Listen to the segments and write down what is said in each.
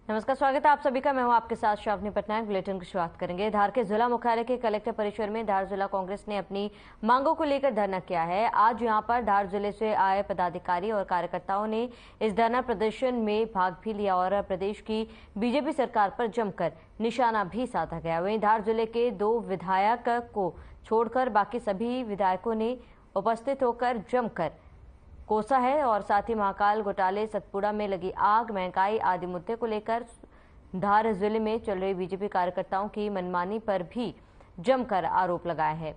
नमस्कार, स्वागत है आप सभी का। मैं हूं आपके साथ शावनी पटनायक। बुलेटिन की शुरुआत करेंगे। धार के जिला मुख्यालय के कलेक्टर परिसर में धार जिला कांग्रेस ने अपनी मांगों को लेकर धरना किया है। आज यहां पर धार जिले से आए पदाधिकारी और कार्यकर्ताओं ने इस धरना प्रदर्शन में भाग भी लिया और प्रदेश की बीजेपी सरकार पर जमकर निशाना भी साधा गया। वहीं धार जिले के 2 विधायक को छोड़कर बाकी सभी विधायकों ने उपस्थित होकर जमकर कोसा है और साथ ही महाकाल घोटाले, सतपुड़ा में लगी आग, महंगाई आदि मुद्दे को लेकर धार जिले में चल रही बीजेपी कार्यकर्ताओं की मनमानी पर भी जमकर आरोप लगाया है।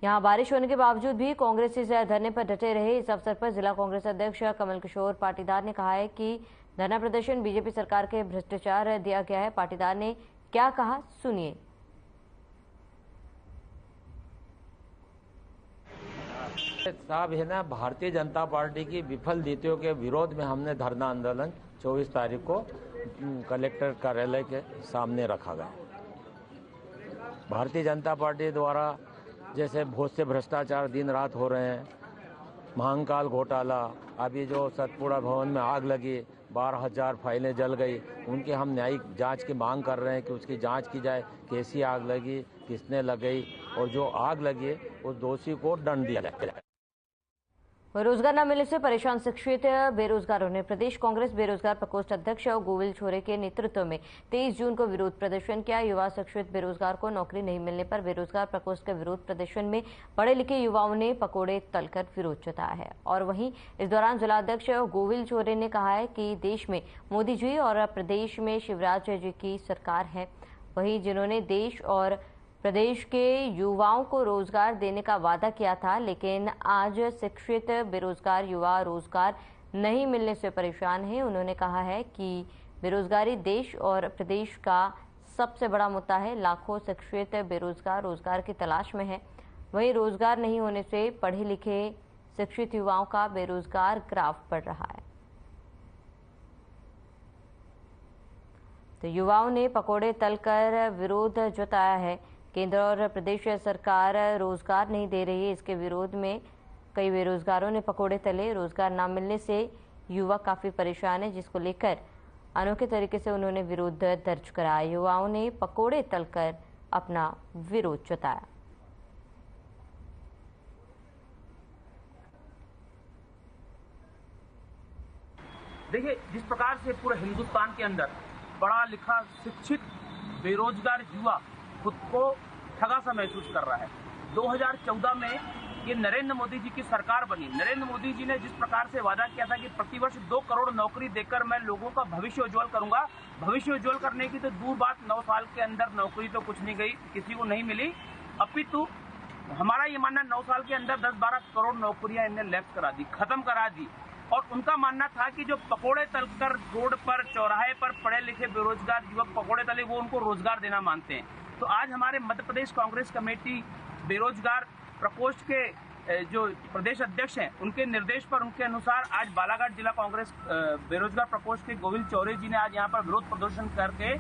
यहां बारिश होने के बावजूद भी कांग्रेस इस धरने पर डटे रहे। इस अवसर पर जिला कांग्रेस अध्यक्ष कमल किशोर पाटीदार ने कहा है कि धरना प्रदर्शन बीजेपी सरकार के भ्रष्टाचार दिया गया है। पाटीदार ने क्या कहा, सुनिए। साहब है ना, भारतीय जनता पार्टी की विफल नीतियों के विरोध में हमने धरना आंदोलन 24 तारीख को कलेक्टर कार्यालय के सामने रखा गया। भारतीय जनता पार्टी द्वारा जैसे बहुत से भ्रष्टाचार दिन रात हो रहे हैं, महाकाल घोटाला, अभी जो सतपुड़ा भवन में आग लगी, 12,000 फाइलें जल गई, उनकी हम न्यायिक जांच की मांग कर रहे हैं कि उसकी जांच की जाए, कैसी आग लगी, किसने लगाई, और जो आग लगी उस दोषी को दंड दिया जाए। रोजगार न मिलने से परेशान शिक्षित बेरोजगारों ने प्रदेश कांग्रेस बेरोजगार प्रकोष्ठ अध्यक्ष गोविल छोरे के नेतृत्व में 23 जून को विरोध प्रदर्शन किया। युवा शिक्षित बेरोजगार को नौकरी नहीं मिलने पर बेरोजगार प्रकोष्ठ के विरोध प्रदर्शन में पढ़े लिखे युवाओं ने पकोड़े तलकर विरोध जताया है। और वहीं इस दौरान जिलाध्यक्ष गोविल छोरे ने कहा है कि देश में मोदी जी और प्रदेश में शिवराज जी की सरकार है, वही जिन्होंने देश और प्रदेश के युवाओं को रोजगार देने का वादा किया था, लेकिन आज शिक्षित बेरोजगार युवा रोजगार नहीं मिलने से परेशान हैं। उन्होंने कहा है कि बेरोजगारी देश और प्रदेश का सबसे बड़ा मुद्दा है। लाखों शिक्षित बेरोजगार रोजगार की तलाश में है, वहीं रोजगार नहीं होने से पढ़े लिखे शिक्षित युवाओं का बेरोजगार ग्राफ बढ़ रहा है। तो युवाओं ने पकोड़े तलकर विरोध जताया है। केंद्र और प्रदेश सरकार रोजगार नहीं दे रही है, इसके विरोध में कई बेरोजगारों ने पकोड़े तले। रोजगार न मिलने से युवा काफी परेशान है, जिसको लेकर अनोखे तरीके से उन्होंने विरोध दर्ज कराया। युवाओं ने पकोड़े तलकर अपना विरोध जताया। देखिए, जिस प्रकार से पूरे हिंदुस्तान के अंदर पढ़ा लिखा शिक्षित बेरोजगार युवा खुद को ठगा सा महसूस कर रहा है। 2014 में ये नरेंद्र मोदी जी की सरकार बनी। नरेंद्र मोदी जी ने जिस प्रकार से वादा किया था कि प्रतिवर्ष 2 करोड़ नौकरी देकर मैं लोगों का भविष्य उज्जवल करूंगा, भविष्य उज्जवल करने की तो दूर बात, 9 साल के अंदर नौकरी तो कुछ नहीं गई, किसी को नहीं मिली। अपितु हमारा ये मानना 9 साल के अंदर 10-12 करोड़ नौकरियां इन्हें लैप्स करा दी, खत्म करा दी। और उनका मानना था कि जो पकोड़े तलकर रोड पर, चौराहे पर पढ़े लिखे बेरोजगार युवक पकोड़े तले, वो उनको रोजगार देना मानते हैं। तो आज हमारे मध्य प्रदेश कांग्रेस कमेटी बेरोजगार प्रकोष्ठ के जो प्रदेश अध्यक्ष हैं, उनके निर्देश पर, उनके अनुसार आज बालाघाट जिला कांग्रेस बेरोजगार प्रकोष्ठ के गोविल चौरे जी ने आज यहाँ पर विरोध प्रदर्शन करके।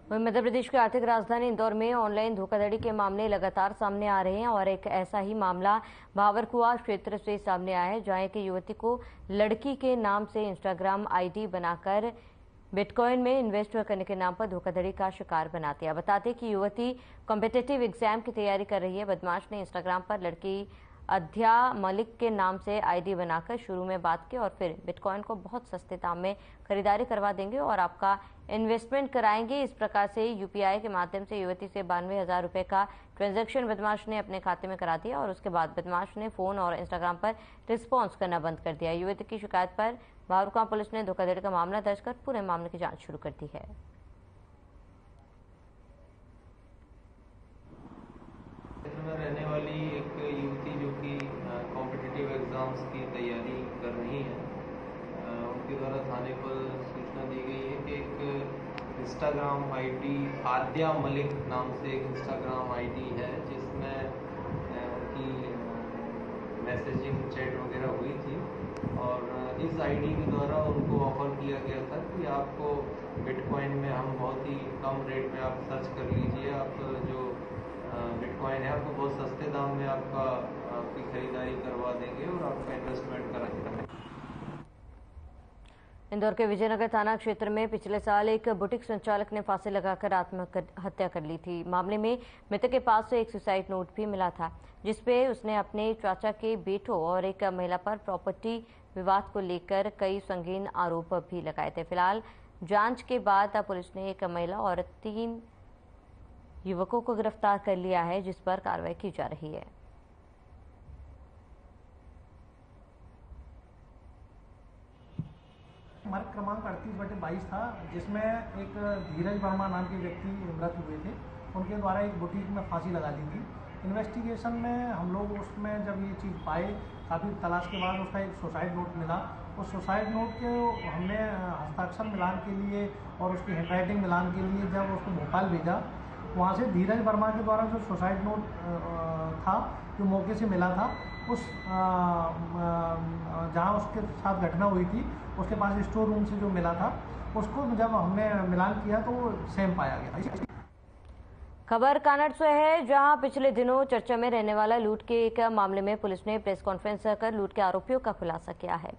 वहीं मध्य प्रदेश की आर्थिक राजधानी इंदौर में ऑनलाइन धोखाधड़ी के मामले लगातार सामने आ रहे हैं और एक ऐसा ही मामला भावरकुआ क्षेत्र से सामने आया है, जहां एक युवती को लड़की के नाम से इंस्टाग्राम आईडी बनाकर बिटकॉइन में इन्वेस्ट करने के नाम पर धोखाधड़ी का शिकार बना दिया। बताते कि युवती कॉम्पिटिटिव एग्जाम की तैयारी कर रही है। बदमाश ने इंस्टाग्राम पर लड़की अध्या मलिक के नाम से आईडी बनाकर शुरू में बात की और फिर बिटकॉइन को बहुत सस्ते दाम में खरीदारी करवा देंगे और आपका इन्वेस्टमेंट कराएंगे। इस प्रकार से यूपीआई के माध्यम से युवती से 92,000 रुपए का ट्रांजैक्शन बदमाश ने अपने खाते में करा दिया और उसके बाद बदमाश ने फोन और इंस्टाग्राम पर रिस्पॉन्स करना बंद कर दिया। युवती की शिकायत पर भावरकुआ पुलिस ने धोखाधड़ी का मामला दर्ज कर पूरे मामले की जांच शुरू कर दी है। में रहने वाली एक युवती जो कि कॉम्पिटिटिव एग्जाम्स की तैयारी कर रही है, उनके द्वारा थाने पर सूचना दी गई है कि एक इंस्टाग्राम आईडी आद्या मलिक नाम से एक इंस्टाग्राम आईडी है, जिसमें उनकी मैसेजिंग चैट वगैरह हुई थी और इस आईडी के द्वारा उनको ऑफर किया गया था कि आपको बिटकॉइन में हम बहुत ही कम रेट में आप सर्च कर लीजिए, आप जो बिटकॉइन है आपको बहुत सस्ते दाम में आपकी खरीदारी करवा देंगे और आपका इन्वेस्टमेंट कराएंगे। इंदौर के विजयनगर थाना क्षेत्र में पिछले साल एक बुटीक संचालक ने फांसी लगाकर आत्महत्या कर ली थी। मामले में मृतक के पास से एक सुसाइड नोट भी मिला था, जिसपे उसने अपने चाचा के बेटों और एक महिला पर प्रॉपर्टी विवाद को लेकर कई संगीन आरोप भी लगाए थे। फिलहाल जांच के बाद पुलिस ने एक महिला और 3 युवकों को गिरफ्तार कर लिया है, जिस पर कार्रवाई की जा रही है। मार्ग क्रमांक 38/22 था, जिसमें एक धीरज वर्मा नाम के व्यक्ति मृत हुए थे। उनके द्वारा एक बुटीक में फांसी लगा दी थी। इन्वेस्टिगेशन में हम लोग उसमें जब ये चीज़ पाए, काफ़ी तलाश के बाद उसका एक सुसाइड नोट मिला। उस सुसाइड नोट के हमने हस्ताक्षर मिलान के लिए और उसकी हैंडराइटिंग मिलान के लिए जब उसको भोपाल भेजा, वहाँ से धीरज वर्मा के द्वारा जो सुसाइड नोट था, जो मौके से मिला था, उस जहाँ उसके साथ घटना हुई थी उसके पास स्टोर रूम से जो मिला था, उसको जब हमने मिलान किया तो वो सेम पाया गया। खबर कानड़ से है, जहां पिछले दिनों चर्चा में रहने वाला लूट के एक मामले में पुलिस ने प्रेस कॉन्फ्रेंस कर लूट के आरोपियों का खुलासा किया है।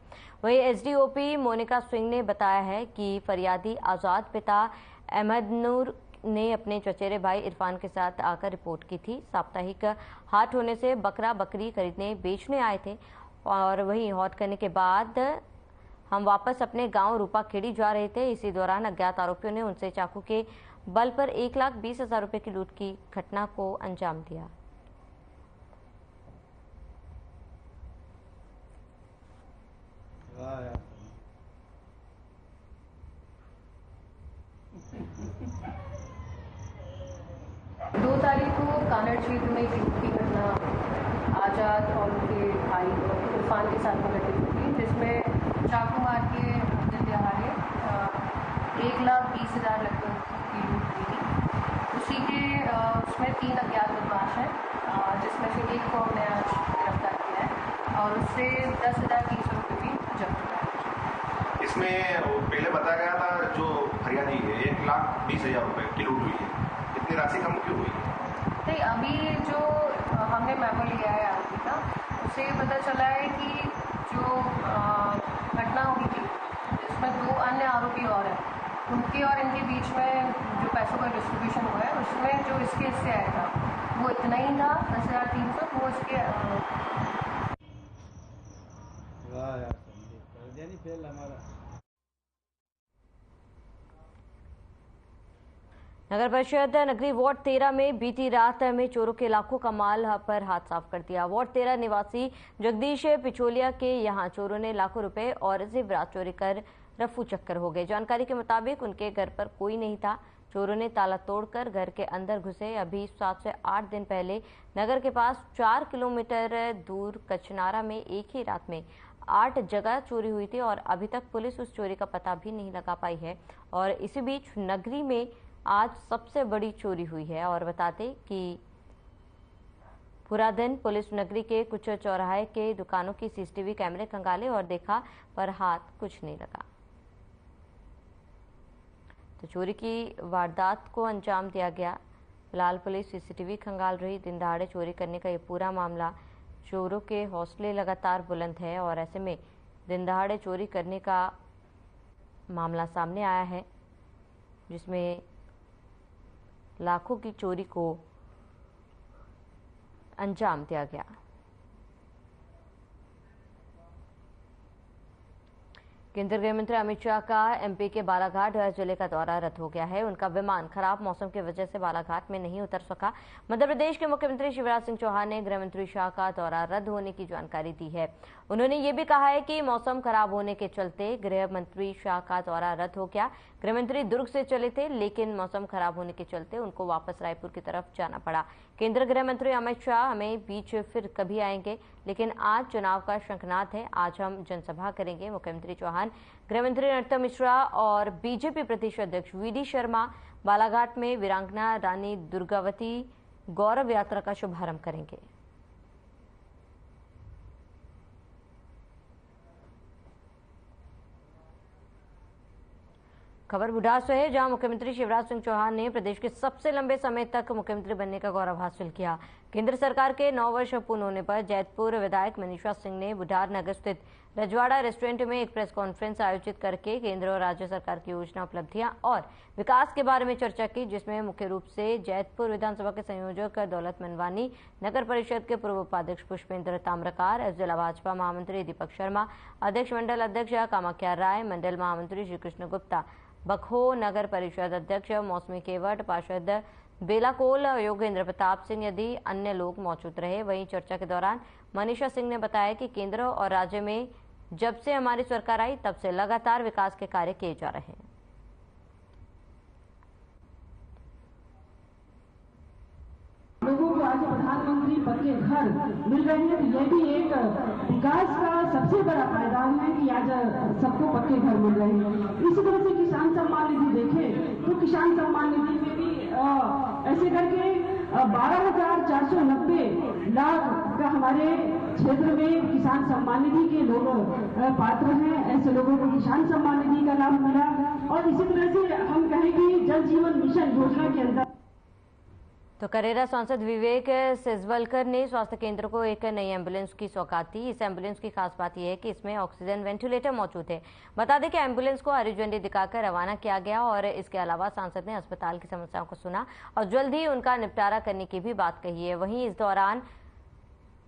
वहीं एसडीओपी मोनिका सिंह ने बताया है कि फरियादी आजाद पिता अहमद नूर ने अपने चचेरे भाई इरफान के साथ आकर रिपोर्ट की थी। साप्ताहिक हाट होने से बकरा बकरी खरीदने बेचने आए थे और वहीं हाट करने के बाद हम वापस अपने गांव रूपाखेड़ी जा रहे थे। इसी दौरान अज्ञात आरोपियों ने उनसे चाकू के बल पर 1,20,000 रुपए की लूट की घटना को अंजाम दिया। दो तारीख को कानड़ क्षेत्र में एक लूट की घटना आजाद और उनके भाई इरफान के साथ में घटित हुई, जिसमें चाकू मार के दिन दिहाड़े 1,20,000 लगभग की लूट हुई थी। उसी के उसमें 3 अज्ञात बदमाश हैं, जिसमें से एक को हमने आज गिरफ्तार किया है और उससे 10,300 रुपये भी जब्त किया है। इसमें पहले बताया गया था जो फरियादी है 1,20,000 रुपये की लूट हुई है, इतनी राशि कम क्यों हुई? नहीं, अभी जो हमने मेमो लिया है आरोपी का, उससे पता चला है कि जो घटना हुई थी जिसमें 2 अन्य आरोपी और हैं, उनके और इनके बीच में जो पैसों का डिस्ट्रीब्यूशन हुआ है, उसमें जो इसके हिस्से आया था वो इतना ही था 10,300। वो इसके नगर परिषद नगरी वार्ड 13 में बीती रात में चोरों के लाखों का माल पर हाथ साफ कर दिया। वार्ड 13 निवासी जगदीश पिछोलिया के यहां चोरों ने लाखों रुपए और जेवरात चोरी कर रफू चक्कर हो गए। जानकारी के मुताबिक उनके घर पर कोई नहीं था। चोरों ने ताला तोड़कर घर के अंदर घुसे। अभी 7 से 8 दिन पहले नगर के पास 4 किलोमीटर दूर कचनारा में एक ही रात में 8 जगह चोरी हुई थी और अभी तक पुलिस उस चोरी का पता भी नहीं लगा पाई है। और इसी बीच नगरी में आज सबसे बड़ी चोरी हुई है। और बताते कि पूरा दिन पुलिस नगरी के कुछ चौराहे के दुकानों की सीसीटीवी कैमरे खंगाले और देखा, पर हाथ कुछ नहीं लगा। तो चोरी की वारदात को अंजाम दिया गया। फिलहाल पुलिस सीसीटीवी खंगाल रही। दिन दहाड़े चोरी करने का ये पूरा मामला, चोरों के हौसले लगातार बुलंद है और ऐसे में दिन दहाड़े चोरी करने का मामला सामने आया है, जिसमें लाखों की चोरी को अंजाम दिया गया। केंद्रीय गृह मंत्री अमित शाह का एमपी के बालाघाट जिले का दौरा रद्द हो गया है। उनका विमान खराब मौसम की वजह से बालाघाट में नहीं उतर सका। मध्य प्रदेश के मुख्यमंत्री शिवराज सिंह चौहान ने गृह मंत्री शाह का दौरा रद्द होने की जानकारी दी है। उन्होंने ये भी कहा है कि मौसम खराब होने के चलते गृह मंत्री शाह का दौरा रद्द हो गया। गृह मंत्री दुर्ग से चले थे, लेकिन मौसम खराब होने के चलते उनको वापस रायपुर की तरफ जाना पड़ा। केंद्रीय गृह मंत्री अमित शाह हमें बीच फिर कभी आएंगे, लेकिन आज चुनाव का शंखनाद है, आज हम जनसभा करेंगे। मुख्यमंत्री चौहान, गृह मंत्री नरोत्तम मिश्रा और बीजेपी प्रदेश अध्यक्ष वीडी शर्मा बालाघाट में वीरांगना रानी दुर्गावती गौरव यात्रा का शुभारंभ करेंगे। खबर बुढ़ास से है, जहां मुख्यमंत्री शिवराज सिंह चौहान ने प्रदेश के सबसे लंबे समय तक मुख्यमंत्री बनने का गौरव हासिल किया। केंद्र सरकार के 9 वर्ष पूर्ण होने पर जैतपुर विधायक मनीषा सिंह ने बुढ़ार नगर स्थित रजवाड़ा रेस्टोरेंट में एक प्रेस कॉन्फ्रेंस आयोजित करके केंद्र और राज्य सरकार की योजना, उपलब्धियां और विकास के बारे में चर्चा की, जिसमें मुख्य रूप से जैतपुर विधानसभा के संयोजक दौलत मनवानी, नगर परिषद के पूर्व उपाध्यक्ष पुष्पेंद्र ताम्रकार, जिला भाजपा महामंत्री दीपक शर्मा, अध्यक्ष मंडल अध्यक्ष कामाख्या राय, मंडल महामंत्री श्री कृष्ण गुप्ता, बखो नगर परिषद अध्यक्ष मौसमी केवट, पार्षद बेलाकोल योगेंद्र प्रताप सिंह यदि अन्य लोग मौजूद रहे। वहीं चर्चा के दौरान मनीषा सिंह ने बताया कि केंद्र और राज्य में जब से हमारी सरकार आई तब से लगातार विकास के कार्य किए जा रहे हैं। लोगों को आज प्रधानमंत्री पक्के घर मिल रहे हैं, तो यह भी एक विकास का सबसे बड़ा पायदान है कि आज सबको पक्के घर मिल रहे हैं। इसी तरह से किसान सम्मान निधि देखें तो किसान सम्मान निधि में भी ऐसे करके 12,490 लाख का हमारे क्षेत्र में किसान सम्मान निधि के लोग पात्र हैं। ऐसे लोगों को किसान सम्मान निधि का लाभ मिला। और इसी तरह से हम कहें कि जल जीवन मिशन योजना के अंदर तो करेरा सांसद विवेक सिजवलकर ने स्वास्थ्य केंद्र को एक नई एम्बुलेंस की सौगात दी। इस एम्बुलेंस की खास बात यह है कि इसमें ऑक्सीजन वेंटिलेटर मौजूद है। बता दें कि एम्बुलेंस को हरी झंडी दिखाकर रवाना किया गया और इसके अलावा सांसद ने अस्पताल की समस्याओं को सुना और जल्द ही उनका निपटारा करने की भी बात कही है। वहीं इस दौरान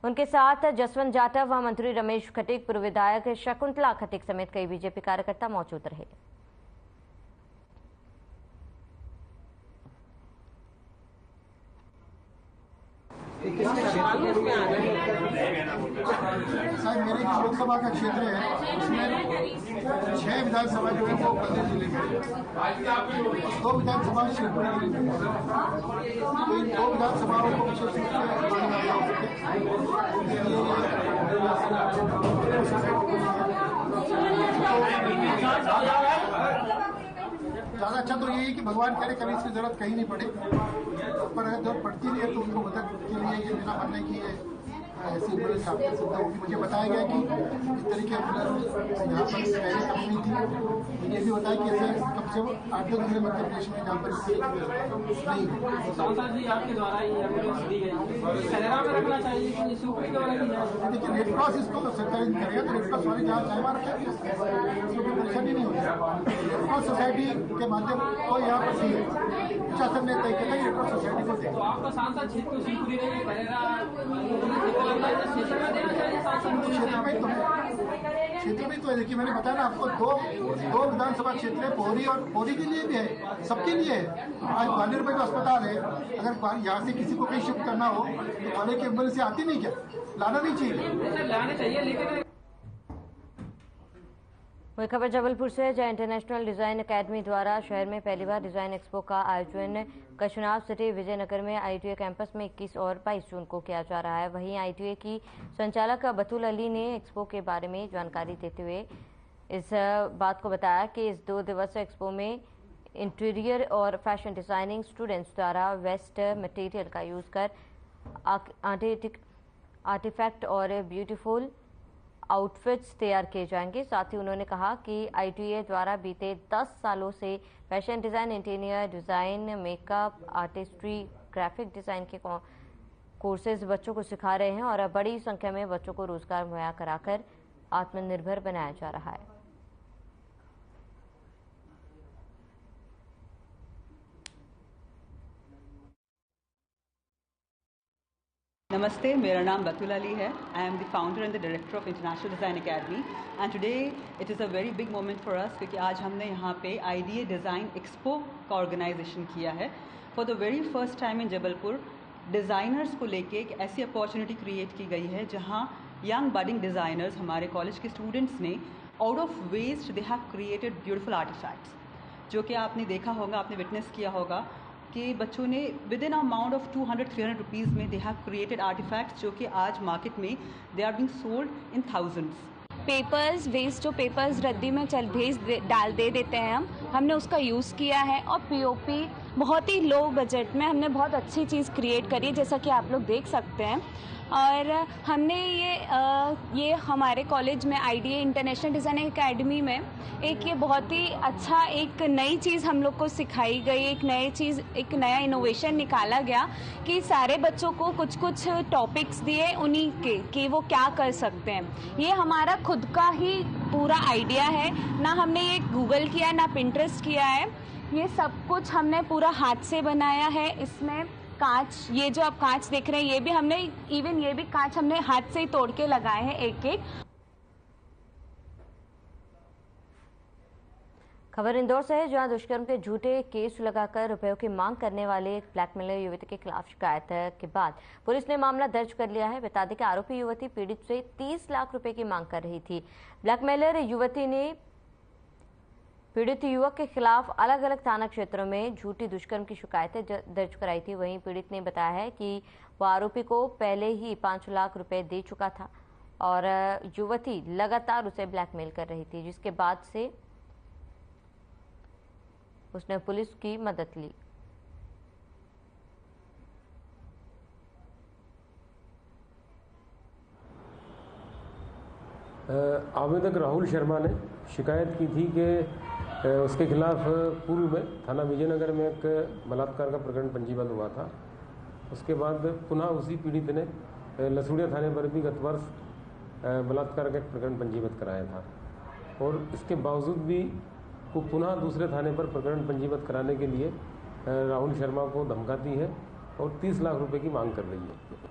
उनके साथ जसवंत जाटव व मंत्री रमेश खटीक, पूर्व विधायक शकुंतला खटीक समेत कई बीजेपी कार्यकर्ता मौजूद रहे। साहब, मेरे जो लोकसभा का क्षेत्र है उसमें 6 विधानसभा जो है वो बंदे जिले में, 2 विधानसभा शिवपुरी जिले में, तो इन 2 विधानसभाओं को विशेष रूप ज़्यादा अच्छा तो यही कि भगवान करे कभी इसकी जरूरत कहीं नहीं पड़े, पर अगर जरूरत पड़ती नहीं है तो उनको मदद के लिए ये मेरा मानना है कि ये ऐसी एम्बुलेंस आपकी सुविधा होगी। मुझे बताया गया कि इस तरीके एम्बुलेंस यहाँ पर पहले कभी नहीं थी। मुझे ये भी बताया कि ऐसे कम से कम 8-10 जिले मध्य प्रदेश में जहाँ पर नहीं। सांसद जी आपके द्वारा ये एम्बुलेंस दी गई, करेरा में रखना चाहिए कि शिवपुरी द्वारा दी जाए? देखिए, रेड क्रॉस इसको तो सरकार करेगा, तो रेड क्रॉस वाले जहाँ चाहे वहाँ रखेंगे, इसमें कोई परेशानी नहीं होगी। रेड क्रॉस सोसाइटी के माध्यम को यहाँ पर दी है, प्रशासन ने तय किया रेड क्रॉस सोसाइटी को देगा। तो आपका सांसद क्षेत्र शिवपुरी नहीं, करेरा क्षेत्र में तो है। देखिए, मैंने बताया ना आपको, दो विधानसभा क्षेत्र है, पौरी के लिए भी है, सबके लिए है। आज ग्वालियर में जो अस्पताल है, अगर यहाँ से किसी को कहीं शिफ्ट करना हो तो ग्वालियर की एम्बुलेंस से आती नहीं क्या? लाना नहीं चाहिए, लाने चाहिए, लेकिन वही खबर जबलपुर से, जहां इंटरनेशनल डिजाइन एकेडमी द्वारा शहर में पहली बार डिजाइन एक्सपो का आयोजन कशनाव सिटी विजयनगर में आईटीए कैंपस में 21 और 22 जून को किया जा रहा है। वहीं आईटीए की संचालक बतूल अली ने एक्सपो के बारे में जानकारी देते हुए इस बात को बताया कि इस 2 दिवसीय एक्सपो में इंटीरियर और फैशन डिजाइनिंग स्टूडेंट्स द्वारा वेस्ट मटेरियल का यूज कर आर्टिफैक्ट और ब्यूटीफुल आउटफिट्स तैयार किए जाएंगे। साथ ही उन्होंने कहा कि आईटीए द्वारा बीते 10 सालों से fashion design, interior design, makeup, artistry, graphic design के कोर्सेज बच्चों को सिखा रहे हैं और बड़ी संख्या में बच्चों को रोजगार मुहैया कराकर आत्मनिर्भर बनाया जा रहा है। Namaste, मेरा नाम बतूल अली है. I am the founder and the director of International Design Academy and today it is a very big moment for us क्योंकि आज हमने यहाँ पे IDA Design Expo का ऑर्गेनाइजेशन किया है. For the very first time in Jabalpur designers को लेके एक ऐसी अपॉर्चुनिटी क्रिएट की गई है जहाँ यंग बडिंग डिज़ाइनर्स, हमारे कॉलेज के स्टूडेंट्स ने out of waste they have created beautiful artifacts, जो कि आपने देखा होगा, आपने विटनेस किया होगा कि बच्चों ने with in amount of 200-300 rupees में दे हैव क्रिएटेड आर्टिफैक्ट्स जो कि आज मार्केट में they are being sold in thousands. Papers waste, जो पेपर्स रद्दी में डाल दे देते हैं हमने उसका यूज़ किया है और पीओपी बहुत ही लो बजट में हमने बहुत अच्छी चीज़ क्रिएट करी है, जैसा कि आप लोग देख सकते हैं। और हमने ये हमारे कॉलेज में IDA इंटरनेशनल डिज़ाइन एकेडमी में एक ये बहुत ही अच्छा एक नई चीज़ हम लोग को सिखाई गई, एक नया इनोवेशन निकाला गया कि सारे बच्चों को कुछ कुछ टॉपिक्स दिए उन्हीं के कि वो क्या कर सकते हैं। ये हमारा खुद का ही पूरा आइडिया है, ना हमने ये गूगल किया ना पिंटरेस्ट किया है, ये सब कुछ हमने पूरा हाथ से बनाया है। इसमें कांच, ये जो आप कांच देख रहे हैं, ये भी हमने ये भी कांच हमने हाथ से ही तोड़ के लगाए हैं एक एक। खबर इंदौर से है, जहां दुष्कर्म के झूठे केस लगाकर रुपयों की मांग करने वाले एक ब्लैकमेलर युवती के खिलाफ शिकायत के बाद पुलिस ने मामला दर्ज कर लिया है। बता दें कि आरोपी युवती पीड़ित से 30 लाख रुपए की मांग कर रही थी। ब्लैकमेलर युवती ने पीड़ित युवक के खिलाफ अलग अलग थाना क्षेत्रों में झूठी दुष्कर्म की शिकायतें दर्ज कराई थी। वहीं पीड़ित ने बताया है कि वह आरोपी को पहले ही 5 लाख रुपए दे चुका था और युवती लगातार उसे ब्लैकमेल कर रही थी, जिसके बाद से उसने पुलिस की मदद ली। आवेदक राहुल शर्मा ने शिकायत की थी कि उसके खिलाफ पूर्व में थाना विजयनगर में एक बलात्कार का प्रकरण पंजीबद्ध हुआ था। उसके बाद पुनः उसी पीड़ित ने लसूड़िया थाने पर भी गत वर्ष बलात्कार का एक प्रकरण पंजीबद्ध कराया था और इसके बावजूद भी वो पुनः दूसरे थाने पर प्रकरण पंजीबद्ध कराने के लिए राहुल शर्मा को धमकाती है और 30 लाख रुपए की मांग कर रही है।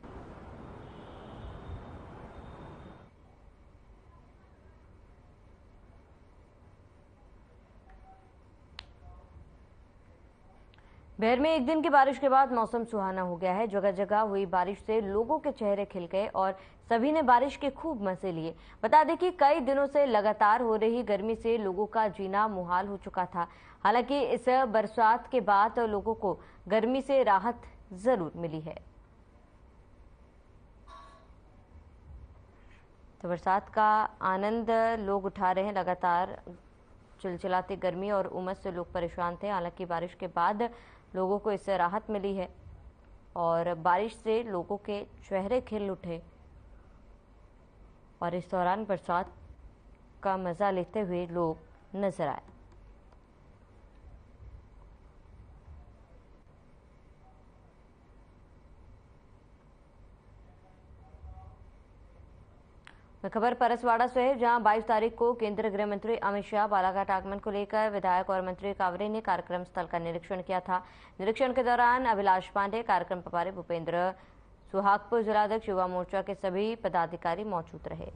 बिहार में एक दिन की बारिश के बाद मौसम सुहाना हो गया है। जगह जगह हुई बारिश से लोगों के चेहरे खिल गए और सभी ने बारिश के खूब मजे लिए। बता दें कि कई दिनों से लगातार हो रही गर्मी से लोगों का जीना मुहाल हो चुका था। हालांकि इस बरसात के बाद लोगों को गर्मी से राहत जरूर मिली है। तो बरसात का आनंद लोग उठा रहे हैं। लगातार चिलचिलाती गर्मी और उमस से लोग परेशान थे। हालांकि बारिश के बाद लोगों को इससे राहत मिली है और बारिश से लोगों के चेहरे खिल उठे और इस दौरान बरसात का मजा लेते हुए लोग नजर आए। खबर परसवाड़ा से है, जहां 22 तारीख को केंद्रीय गृह मंत्री अमित शाह बालाघाट आगमन को लेकर विधायक और मंत्री कावरे ने कार्यक्रम स्थल का निरीक्षण किया था। निरीक्षण के दौरान अभिलाष पांडे, कार्यक्रम प्रभारी भूपेंद्र, सुहागपुर जिलाध्यक्ष, युवा मोर्चा के सभी पदाधिकारी मौजूद रहे।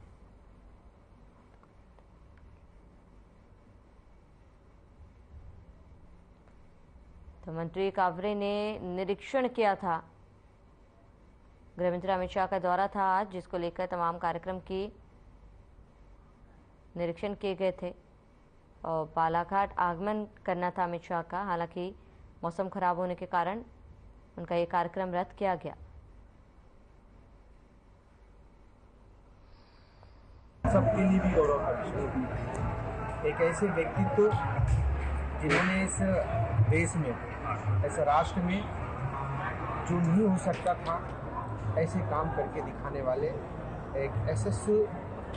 तो मंत्री कावरे ने निरीक्षण किया था। गृहमंत्री अमित शाह का दौरा था आज, जिसको लेकर तमाम कार्यक्रम की निरीक्षण किए गए थे और बालाघाट आगमन करना था अमित शाह का। हालांकि मौसम खराब होने के कारण उनका ये कार्यक्रम रद्द किया गया। सबके लिए भी गौरव का विषय, एक ऐसे व्यक्तित्व जिन्होंने इस देश में, ऐसे राष्ट्र में जो नहीं हो सकता था ऐसे काम करके दिखाने वाले एक एसएससी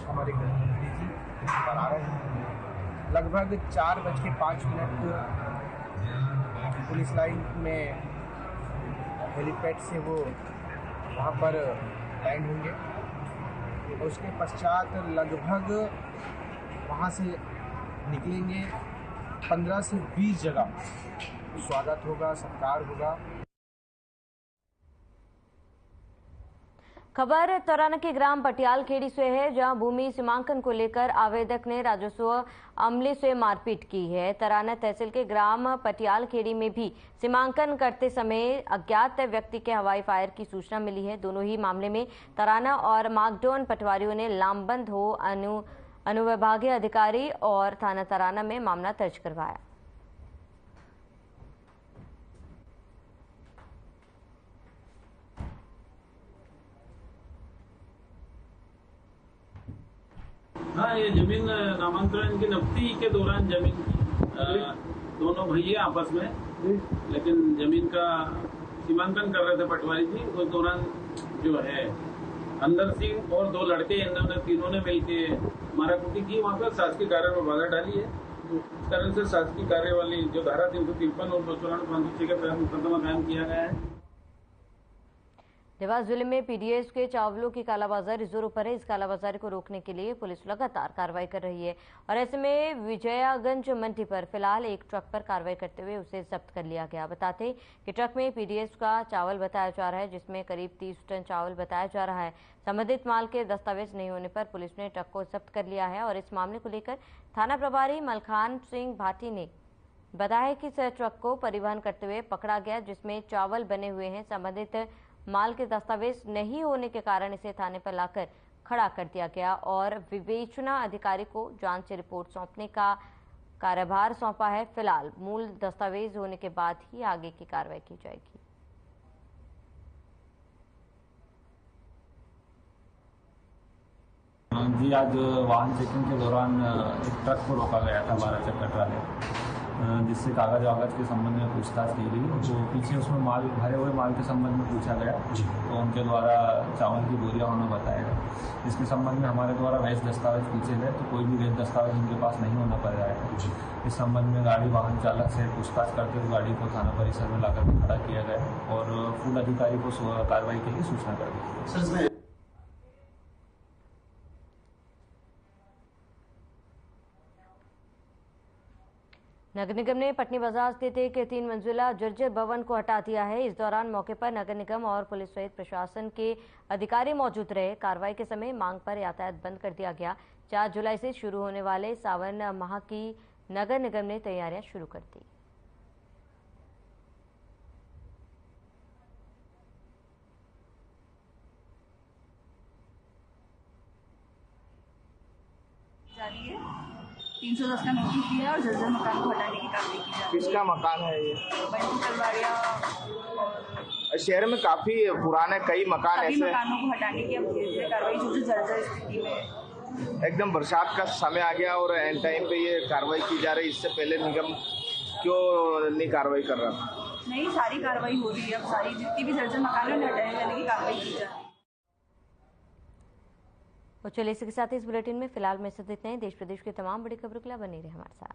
हमारे गृहमंत्री जी पर आ रहे हैं। लगभग 4:05 पुलिस लाइन में हेलीपैड से वो वहाँ पर लैंड होंगे और उसके पश्चात लगभग वहाँ से निकलेंगे। 15 से 20 जगह स्वागत होगा, सत्कार होगा। खबर तराना के ग्राम पटियाल खेड़ी से है, जहां भूमि सीमांकन को लेकर आवेदक ने राजस्व अमले से मारपीट की है। तराना तहसील के ग्राम पटियाल खेड़ी में भी सीमांकन करते समय अज्ञात व्यक्ति के हवाई फायर की सूचना मिली है। दोनों ही मामले में तराना और माकडोन पटवारियों ने लामबंद हो अनुविभागीय अधिकारी और थाना तराना में मामला दर्ज करवाया। हाँ, ये जमीन नामांतरण की नफ्ती के दौरान जमीन दोनों भैया आपस में लेकिन जमीन का सीमांकन कर रहे थे पटवारी जी, उस दौरान जो है अंदर सिंह और 2 लड़के इन्होंने तीनों ने मिलके माराकुटी की, वहाँ पर शासकीय कार्य में बाधा डाली है। इस कारण से शासकीय कार्य वाली जो धारा 353 और 294 के तहत मुकदमा कायम किया गया है। देवास जिले में पीडीएस के चावलों की कालाबाजारी जोरों पर है। इस कालाबाजारी को रोकने के लिए पुलिस लगातार कार्रवाई कर रही है और ऐसे में विजयागंज मंडी पर फिलहाल एक ट्रक पर कार्रवाई करते हुए उसे जब्त कर लिया गया। बताते कि ट्रक में पीडीएस का चावल बताया जा रहा है, जिसमें करीब 30 टन चावल बताया जा रहा है। संबंधित माल के दस्तावेज नहीं होने पर पुलिस ने ट्रक को जब्त कर लिया है और इस मामले को लेकर थाना प्रभारी मलखान सिंह भाटी ने बताया कि इस ट्रक को परिवहन करते हुए पकड़ा गया, जिसमें चावल बने हुए हैं। संबंधित माल के दस्तावेज नहीं होने के कारण इसे थाने पर लाकर खड़ा कर दिया गया और विवेचना अधिकारी को जांच रिपोर्ट सौंपने का कार्यभार सौंपा है। फिलहाल मूल दस्तावेज होने के बाद ही आगे की कार्रवाई की जाएगी। जी, आज वाहन चेकिंग के दौरान एक ट्रक को रोका गया था 12 चक्का ट्राले, जिससे कागज वागज के संबंध में पूछताछ की गई। तो पीछे उसमें माल भरे हुए माल के संबंध में पूछा गया, तो उनके द्वारा चावल की बोरियां होना बताया गया। इसके संबंध में हमारे द्वारा वैध दस्तावेज पूछे गए, तो कोई भी वैध दस्तावेज उनके पास नहीं होना पड़ रहा है। इस संबंध में गाड़ी वाहन चालक से पूछताछ करते हुए गाड़ी को थाना परिसर में लाकर खड़ा किया गया और फूल अधिकारी को कार्रवाई के लिए सूचना कर दी। नगर निगम ने पटनी बाजार स्थित एक 3 मंजिला जर्जर भवन को हटा दिया है। इस दौरान मौके पर नगर निगम और पुलिस सहित प्रशासन के अधिकारी मौजूद रहे। कार्रवाई के समय मांग पर यातायात बंद कर दिया गया। 4 जुलाई से शुरू होने वाले सावन माह की नगर निगम ने तैयारियां शुरू कर दी। जारी है 310 का नोटिस दिया और जर्जर मकान को हटाने की कार्रवाई की जा रही है। किसका मकान है ये? बंटी तलवाड़िया। शहर में काफी पुराने कई मकान सभी ऐसे मकानों को हटाने की अब धीरे धीरे कार्रवाई जो जर्जर स्थिति में है। एकदम बरसात का समय आ गया और एंड टाइम पे ये कार्रवाई की जा रही है। इससे पहले निगम क्यों नहीं कार्रवाई कर रहा? नहीं, सारी कार्रवाई हो रही है। अब सारी जितनी भी जर्जर मकान है हटाने जाने की कार्रवाई की जा रही है। तो चलिए इसके साथ ही इस बुलेटिन में फिलहाल में से इतना ही। देश प्रदेश की तमाम बड़ी खबरों के लिए बने रहे हमारे साथ।